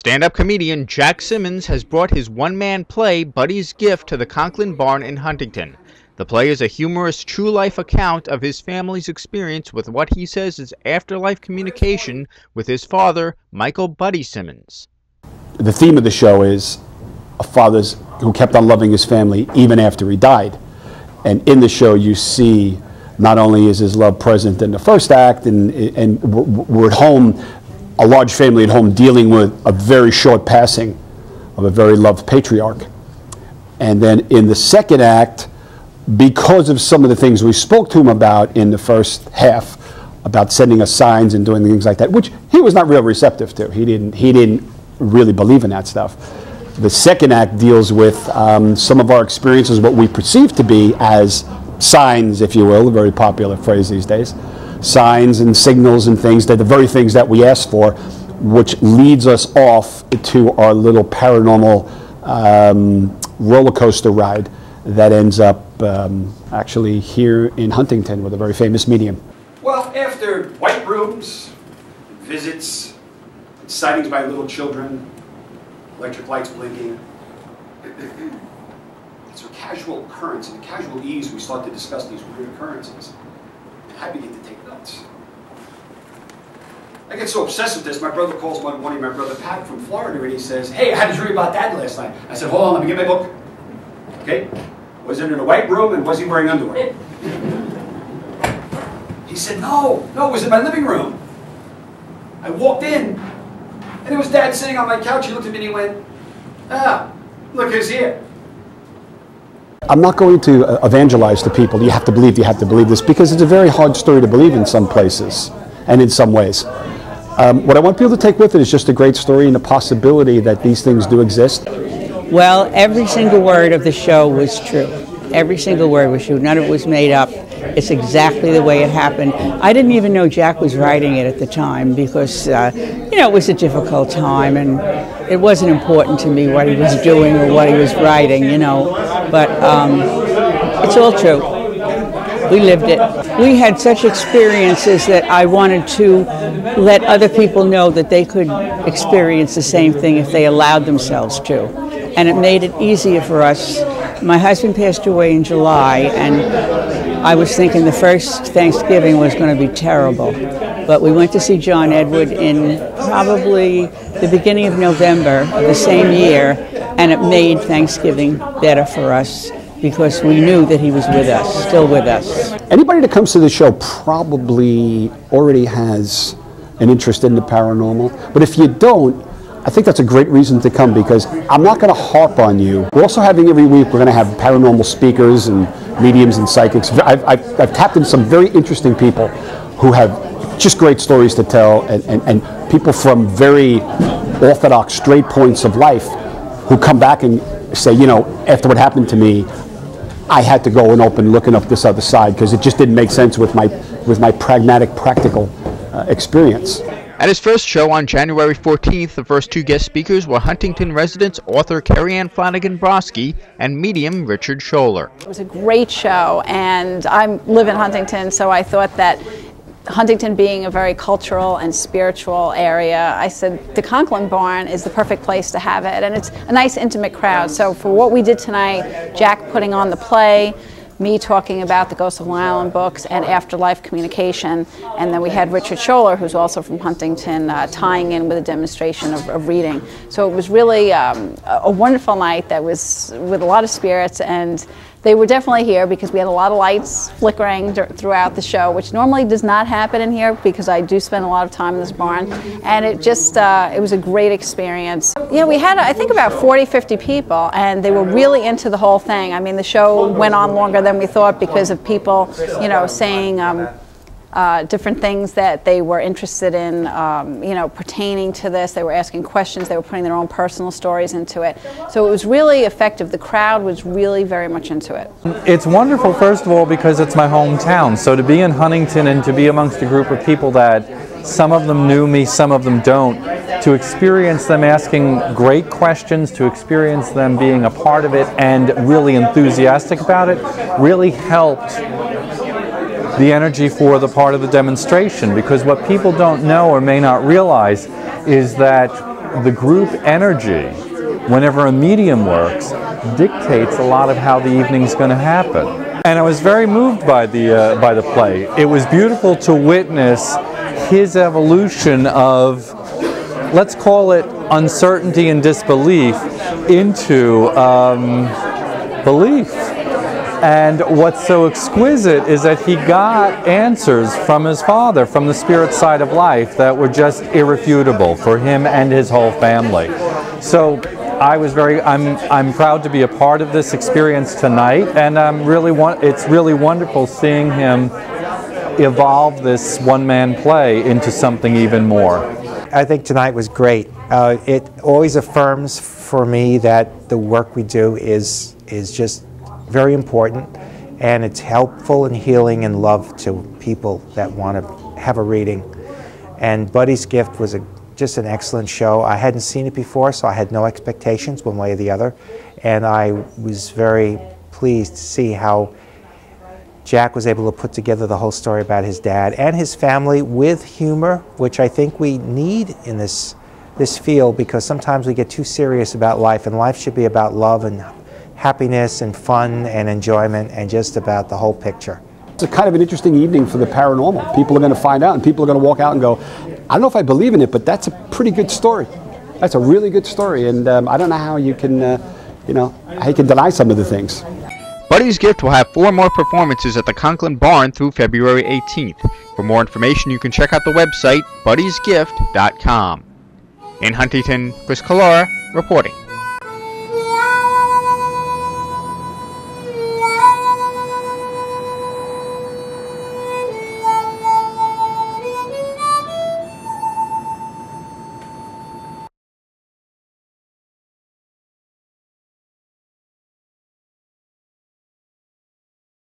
Stand-up comedian Jack Simmons has brought his one-man play, Buddy's Gift, to the Conklin Barn in Huntington. The play is a humorous, true-life account of his family's experience with what he says is afterlife communication with his father, Michael Buddy Simmons. The theme of the show is a father who kept on loving his family even after he died. And in the show you see not only is his love present in the first act, and we're at home, a large family at home dealing with a very short passing of a very loved patriarch. And then in the second act, because of some of the things we spoke to him about in the first half, about sending us signs and doing things like that, which he was not real receptive to. He didn't really believe in that stuff. The second act deals with some of our experiences, what we perceive to be as signs, if you will, a very popular phrase these days. Signs and signals and things, that the very things that we ask for, which leads us off to our little paranormal roller coaster ride that ends up actually here in Huntington with a very famous medium. Well, after white rooms, visits, sightings by little children, electric lights blinking, it's a casual occurrence. In casual ease, we start to discuss these weird occurrences. I begin to take notes. I get so obsessed with this, my brother calls one morning, my brother Pat from Florida, and he says, "Hey, I had a dream about Dad last night." I said, "Hold on, let me get my book." Okay? Was it in a white room, and was he wearing underwear? He said, no, it was in my living room. I walked in, and it was Dad sitting on my couch. He looked at me and he went, "Ah, look who's here." I'm not going to evangelize to people, you have to believe this, because it's a very hard story to believe in some places and in some ways. What I want people to take with it is just a great story and the possibility that these things do exist. Well, every single word of the show was true. Every single word was true. None of it was made up. It's exactly the way it happened. I didn't even know Jack was writing it at the time because, it was a difficult time and it wasn't important to me what he was doing or what he was writing, But it's all true. We lived it. We had such experiences that I wanted to let other people know that they could experience the same thing if they allowed themselves to. And it made it easier for us. My husband passed away in July, and I was thinking the first Thanksgiving was going to be terrible. But we went to see John Edward in probably the beginning of November of the same year, and it made Thanksgiving better for us because we knew that he was with us, still with us. Anybody that comes to the show probably already has an interest in the paranormal, but if you don't, I think that's a great reason to come, because I'm not going to harp on you. We're also having every week, we're going to have paranormal speakers and mediums and psychics. I've tapped into some very interesting people who have just great stories to tell, and people from very orthodox, straight points of life who come back and say, after what happened to me, I had to go and looking up this other side because it just didn't make sense with my pragmatic, practical experience. At his first show on January 14th, the first two guest speakers were Huntington residents author Carrie Ann Flanagan-Broski and medium Richard Scholler. It was a great show, and I live in Huntington, so I thought that Huntington being a very cultural and spiritual area, I said the Conklin Barn is the perfect place to have it, and it's a nice intimate crowd. So for what we did tonight, Jack putting on the play, me talking about the Ghost of Long Island books and afterlife communication, and then we had Richard Scholler, who's also from Huntington, tying in with a demonstration of reading. So it was really a wonderful night that was with a lot of spirits, and they were definitely here because we had a lot of lights flickering throughout the show, which normally does not happen in here because I do spend a lot of time in this barn, and it just, it was a great experience. We had, I think, about 40, 50 people, and they were really into the whole thing. I mean, the show went on longer than we thought because of people, saying different things that they were interested in, pertaining to this. They were asking questions. They were putting their own personal stories into it. So it was really effective. The crowd was really very much into it. It's wonderful, first of all, because it's my hometown. So to be in Huntington and to be amongst a group of people that some of them knew me, some of them don't, to experience them asking great questions, to experience them being a part of it and really enthusiastic about it, really helped the energy for the part of the demonstration, because what people don't know or may not realize is that the group energy, whenever a medium works, dictates a lot of how the evening's going to happen. And I was very moved by the play. It was beautiful to witness his evolution of, let's call it uncertainty and disbelief, into belief. And what's so exquisite is that he got answers from his father, from the spirit side of life, that were just irrefutable for him and his whole family. So I'm proud to be a part of this experience tonight, and it's really wonderful seeing him evolve this one-man play into something even more. I think tonight was great. It always affirms for me that the work we do is just very important, and it's helpful and healing and love to people that want to have a reading. And Buddy's Gift was just an excellent show. I hadn't seen it before, so I had no expectations one way or the other, and I was very pleased to see how Jack was able to put together the whole story about his dad and his family with humor, which I think we need in this field, because sometimes we get too serious about life, and life should be about love and happiness and fun and enjoyment, and just about the whole picture. It's a kind of an interesting evening for the paranormal. People are going to find out, and people are going to walk out and go, I don't know if I believe in it, but that's a pretty good story. That's a really good story, and I don't know how you can, how you can deny some of the things. Buddy's Gift will have 4 more performances at the Conklin Barn through February 18th. For more information, you can check out the website, buddysgift.com. In Huntington, Chris Collora reporting.